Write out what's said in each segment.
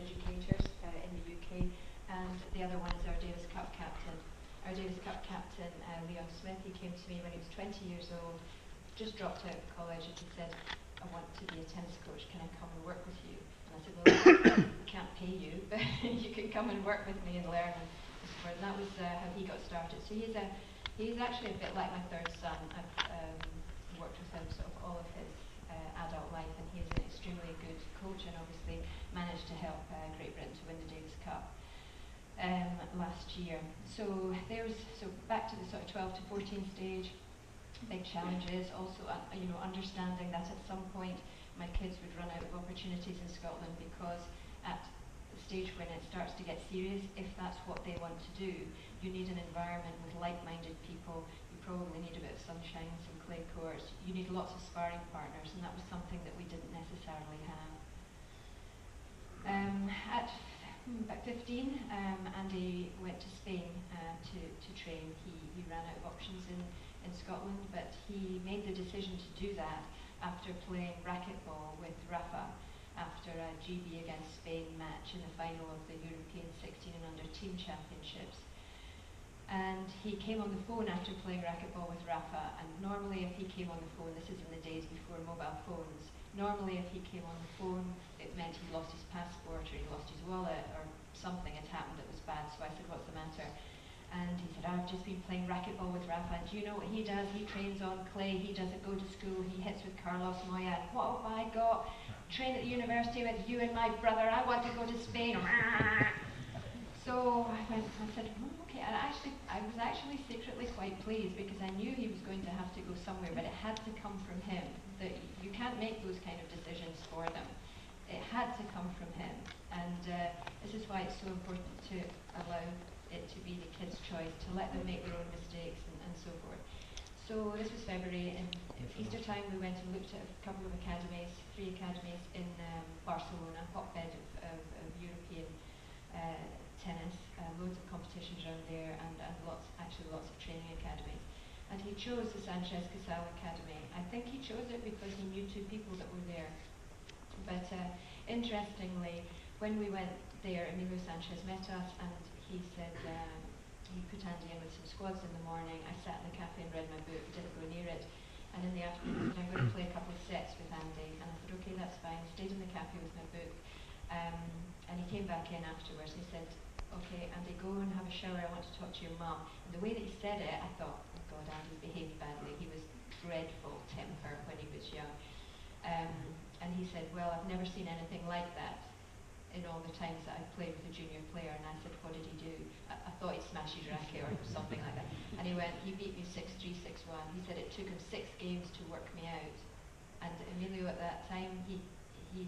educators in the UK, and the other one is our Davis Cup captain. Our Davis Cup captain, Leon Smith, he came to me when he was 20 years old, just dropped out of college, and he said, I want to be a tennis coach, can I come and work with you? And I said, well, I can't pay you, but you can come and work with me and learn. And that was how he got started. So he's actually a bit like my third son. I've worked with him sort of all of his adult life, and he's an extremely good coach, and obviously managed to help Great Britain to win the Davis Cup last year. So back to the sort of 12 to 14 stage, big challenges. Also, understanding that at some point my kids would run out of opportunities in Scotland, because at the stage when it starts to get serious, if that's what they want to do, you need an environment with like-minded people. You probably need a bit of sunshine, some clay courts. You need lots of sparring partners, and that was something that we didn't necessarily have. At about 15, Andy went to Spain to train. He ran out of options in Scotland, but he made the decision to do that after playing racquetball with Rafa after a GB against Spain match in the final of the European 16 and under team championships. And he came on the phone after playing racquetball with Rafa, and normally if he came on the phone, this is in the days before mobile phones, normally if he came on the phone, it meant he lost his passport or he lost his wallet or something had happened that was bad. So I said, what's the matter? And he said, I've just been playing racquetball with Rafa, and do you know what he does? He trains on clay, he doesn't go to school, he hits with Carlos Moya, and what have I got? Train at the university with you and my brother, I want to go to Spain. So I said, okay, and I was actually secretly quite pleased, because I knew he was going to have to go somewhere, but it had to come from him. That you can't make those kind of decisions for them. It had to come from him, and this is why it's so important to allow it to be the kids' choice, to let them make their own mistakes and so forth. So this was February, and Easter time we went and looked at a couple of academies, 3 academies in Barcelona, hotbed of European tennis, loads of competitions around there, and lots of training academies. And he chose the Sanchez Casal Academy. I think he chose it because he knew 2 people that were there. But interestingly, when we went there, Emilio Sanchez met us, and he said, he put Andy in with some squads in the morning. I sat in the cafe and read my book, didn't go near it. And in the afternoon, he said, I'm going to play a couple of sets with Andy. And I said, okay, that's fine. Stayed in the cafe with my book. And he came back in afterwards, and he said, okay, Andy, go and have a shower. I want to talk to your mum. And the way that he said it, I thought, oh God, Andy's behaved badly. He was dreadful temper when he was young. And he said, well, I've never seen anything like that in all the times that I've played with a junior player. And I said, what did he do? I thought he'd smash his racket or something like that. And he went, he beat me 6-3, 6-1. He said it took him 6 games to work me out. And Emilio at that time, he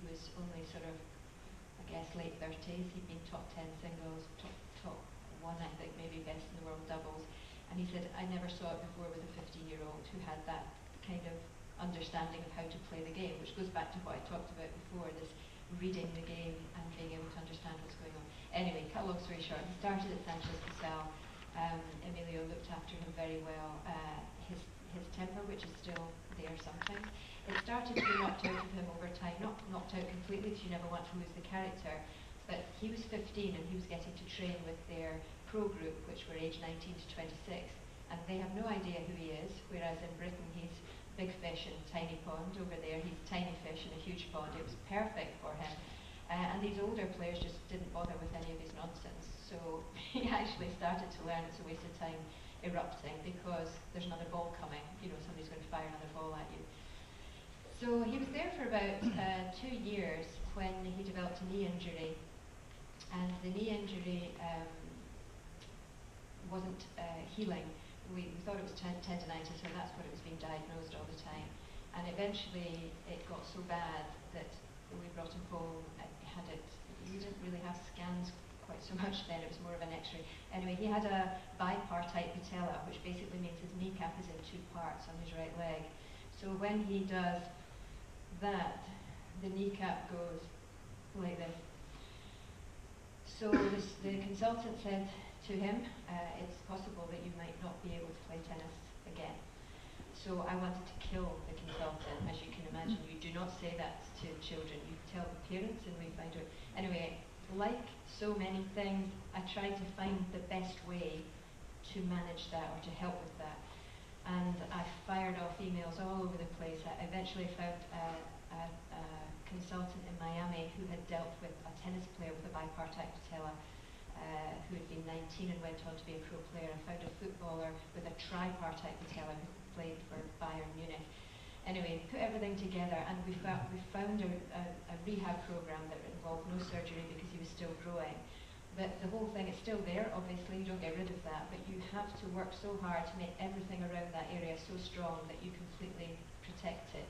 was only sort of, I guess, late 30s. He'd been top 10 singles, top 1, I think, maybe best in the world doubles. And he said, I never saw it before with a 15-year-old who had that kind of understanding of how to play the game, which goes back to what I talked about before, this reading the game and being able to understand what's going on. Anyway, cut a long story short, he started at Sanchez Casal. Emilio looked after him very well. His temper, which is still there sometimes, it started to be knocked out of him over time. Not knocked out completely, because you never want to lose the character, but he was 15 and he was getting to train with their pro group, which were age 19 to 26, and they have no idea who he is, whereas in Britain he's big fish in a tiny pond. Over there he's tiny fish in a huge pond. It was perfect for him. And these older players just didn't bother with any of his nonsense. So he actually started to learn it's a waste of time erupting, because there's another ball coming. You know, somebody's going to fire another ball at you. So he was there for about 2 years when he developed a knee injury. And the knee injury wasn't healing. We thought it was tendinitis, and that's what it was being diagnosed all the time. And eventually it got so bad that we brought him home. We didn't really have scans quite so much then, it was more of an x-ray. Anyway, he had a bipartite patella, which basically means his kneecap is in 2 parts on his right leg. So when he does that, the kneecap goes like this. So the consultant said to him, it's possible that you might not be able to play tennis again. So I wanted to kill the consultant, as you can imagine. You do not say that to children. You tell the parents and we find out. Anyway, like so many things, I tried to find the best way to manage that or to help with that. And I fired off emails all over the place. I eventually found a consultant in Miami who had dealt with a tennis player with a bipartite patella, who had been 19 and went on to be a pro player. I found a footballer with a tripartite patella who played for Bayern Munich. Anyway, put everything together, and we found a rehab program that involved no surgery because he was still growing. But the whole thing is still there, obviously, you don't get rid of that, but you have to work so hard to make everything around that area so strong that you completely protect it.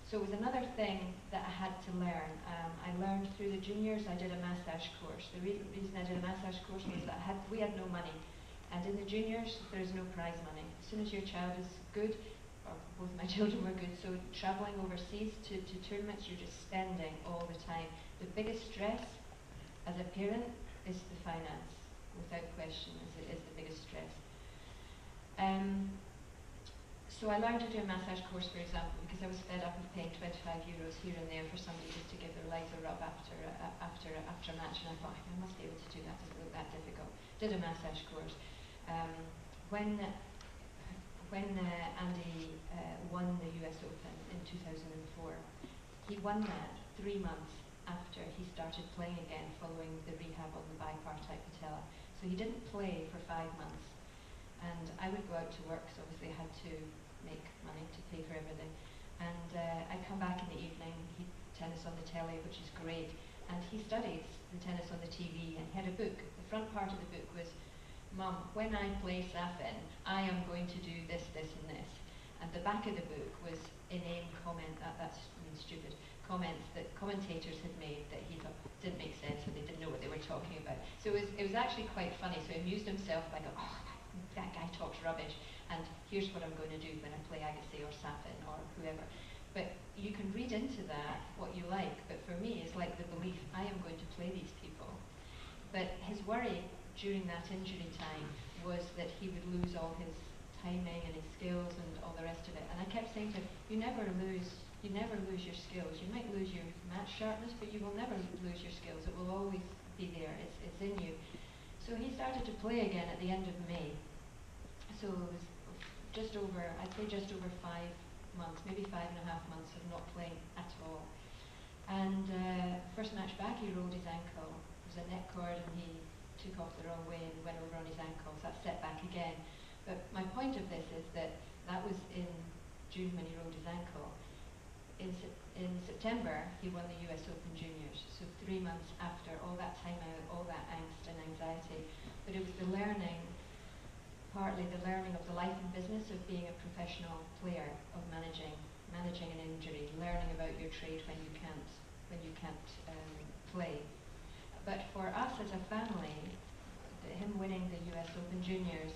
So it was another thing that I had to learn. I learned through the juniors. I did a massage course. The reason I did a massage course was that we had no money. And in the juniors, there's no prize money. As soon as your child is good, or both my children were good, so traveling overseas to tournaments, you're just spending all the time. The biggest stress as a parent is the finance, without question, is the biggest stress. So I learned to do a massage course, for example, because I was fed up of paying €25 here and there for somebody just to give their legs a rub after a match, and I thought, I must be able to do that, it doesn't look that difficult. Did a massage course. When Andy won the US Open in 2004, he won that 3 months after he started playing again following the rehab on the bipartite patella. So he didn't play for 5 months. And I would go out to work, so obviously I had to make money to pay for everything. And I'd come back in the evening, he'd tennis on the telly, which is great. And he studies the tennis on the TV, and he had a book. The front part of the book was, Mum, when I play Safin, I am going to do this, this, and this. And the back of the book was inane that's stupid, comments that commentators had made that he thought didn't make sense, or they didn't know what they were talking about. So it was actually quite funny. So he amused himself by going, oh, that guy talks rubbish, and here's what I'm going to do when I play Agassi or Safin or whoever. But you can read into that what you like, but for me it's like the belief, I am going to play these people. But his worry during that injury time was that he would lose all his timing and his skills and all the rest of it. And I kept saying to him, you never lose your skills. You might lose your match sharpness, but you will never lose your skills. It will always be there. It's in you. So he started to play again at the end of May. So it was I'd say just over 5 months, maybe 5.5 months of not playing at all. And first match back, he rolled his ankle. It was a net cord, and he took off the wrong way and went over on his ankle, so that set back again. But my point of this is that was in June when he rolled his ankle. In September, he won the US Open Juniors, so 3 months after all that time out, all that angst and anxiety. But it was partly the learning of the life and business of being a professional player, of managing an injury, learning about your trade when you can't play. But for us as a family, him winning the US Open Juniors,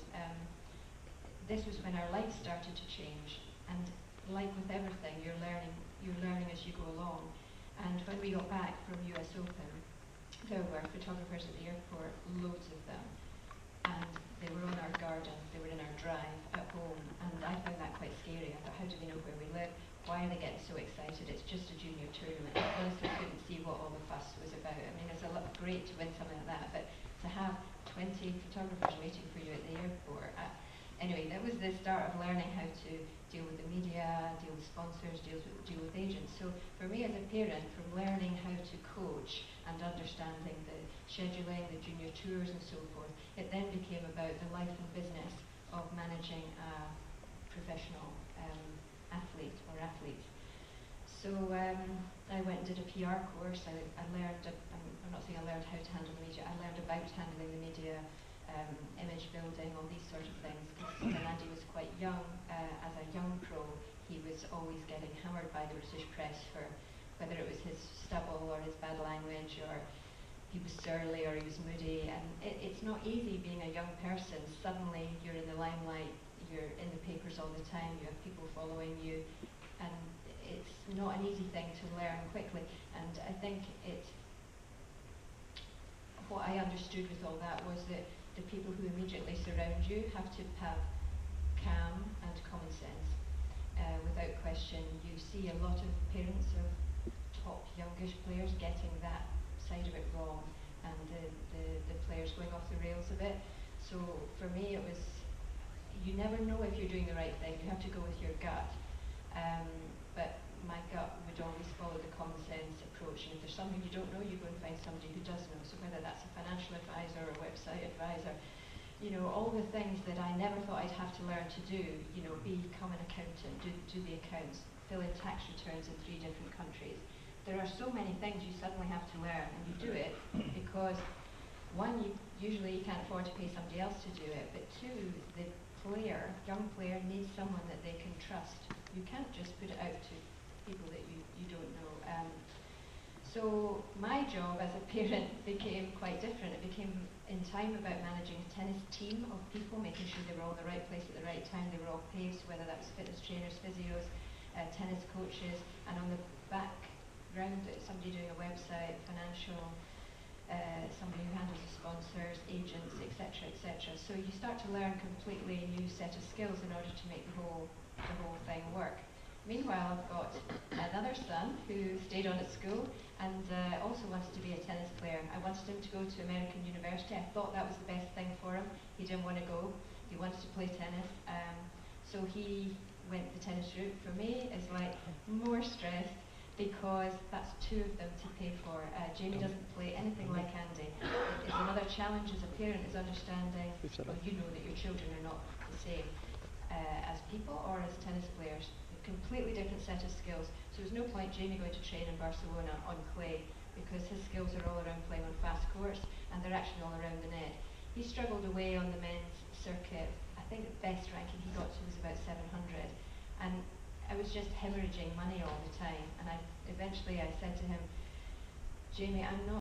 this was when our life started to change. And like with everything, you're learning as you go along. And when we got back from US Open, there were photographers at the airport, loads of them. And they were on our garden, they were in our drive at home, and I found that quite scary. I thought, how do they know where we live? Why are they getting so excited? It's just a junior tournament. I honestly couldn't see what all the fuss was about. I mean, it's great to win something like that, but to have 20 photographers waiting for you at the airport. Anyway, that was the start of learning how to deal with the media, deal with sponsors, deal with agents. So for me as a parent, from learning how to coach and understanding the scheduling, the junior tours and so forth, it then became about the life and business of managing a professional athlete or athletes. So I went and did a PR course. I learned, I'm not saying I learned how to handle the media, I learned about handling the media, image building, all these sort of things. Because when Andy was quite young, as a young pro, he was always getting hammered by the British press for whether it was his stubble or his bad language, or he was surly or he was moody. And it's not easy being a young person. Suddenly you're in the limelight, you're in the papers all the time, you have people following you, and it's not an easy thing to learn quickly. And I think what I understood with all that was that the people who immediately surround you have to have calm and common sense. Without question, you see a lot of parents of top youngish players getting that side of it wrong, and the players going off the rails a bit. So for me, it was, you never know if you're doing the right thing. You have to go with your gut. But my gut would always follow the common sense approach. And if there's something you don't know, you go and find somebody who does know. So whether that's a financial advisor or a website advisor, all the things that I never thought I'd have to learn to do, become an accountant, do the accounts, fill in tax returns in 3 different countries. There are so many things you suddenly have to learn, and you do it because, one, usually you can't afford to pay somebody else to do it, but two, the young player needs someone that they can trust. You can't just put it out to people that you don't know. So my job as a parent became quite different. It became in time about managing a tennis team of people, making sure they were all in the right place at the right time, they were all paid, so whether that was fitness trainers, physios, tennis coaches, and on the background, somebody doing a website, financial, somebody who handles the sponsors, agents, etc., etc. So you start to learn completely new set of skills in order to make the whole thing work. Meanwhile, I've got another son who stayed on at school and also wanted to be a tennis player. I wanted him to go to American university. I thought that was the best thing for him. He didn't want to go. He wanted to play tennis. So he went the tennis route. For me, it's like more stress because that's 2 of them to pay for. Jamie doesn't play anything like Andy. It's another challenge as a parent is understanding, well, you know that your children are not the same as people or as tennis players. Completely different set of skills. So there's no point Jamie going to train in Barcelona on clay because his skills are all around playing on fast courts and they're actually all around the net. He struggled away on the men's circuit. I think the best ranking he got to was about 700, and I was just hemorrhaging money all the time. And eventually I said to him, Jamie, I'm not